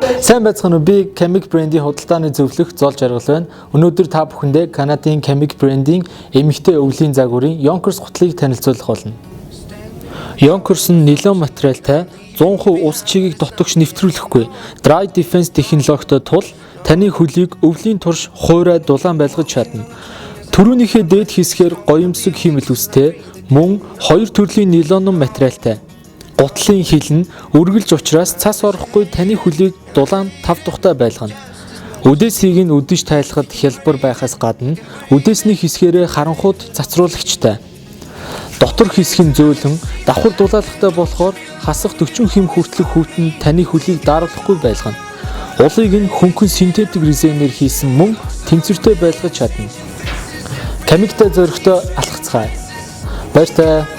Сайн байцгаана уу? Би Chemic Brand-ийн худалдааны зөвлөх Зол Жаргал байна. Өнөөдөр та бүхэндээ Канадын Chemic Brand-ийн эмэгтэй өвлийн загварын Yonkers гутлыг танилцуулах болно. Yonkers нь нилон материалтай 100% ус чигийг дотогш нэвтрүүлэхгүй Dry Defense технологитой тул таны хөлийг өвлийн турш хуурай дулаан байлгаж чадна. Төрөөнийхөө дээд хэсгээр гоёмсог химэл үстэй мөн хоёр төрлийн нилон материалтай. Гутлын хил нь үргэлж учраас цас орохгүй таны хөлийг дулаан тав тухтай байлгана. Үдээсийг нь үдэж тайлахад хялбар байхаас гадна үдээсний хэсгээрээ харанхууд цацруулагчтай. Дотор хэсэг нь зөөлөн давхар дулаалгатай болохоор хасах 40 хэм хүртэлх хүүтэн таны хөлийг даруулахгүй байлгана. Улыг нь хөнгөн синтетик резинээр хийсэн мөн тэнцвэртэй байлгаж чадна. Chemicтэй зөрөгтэй алхацгаая. Баяртай.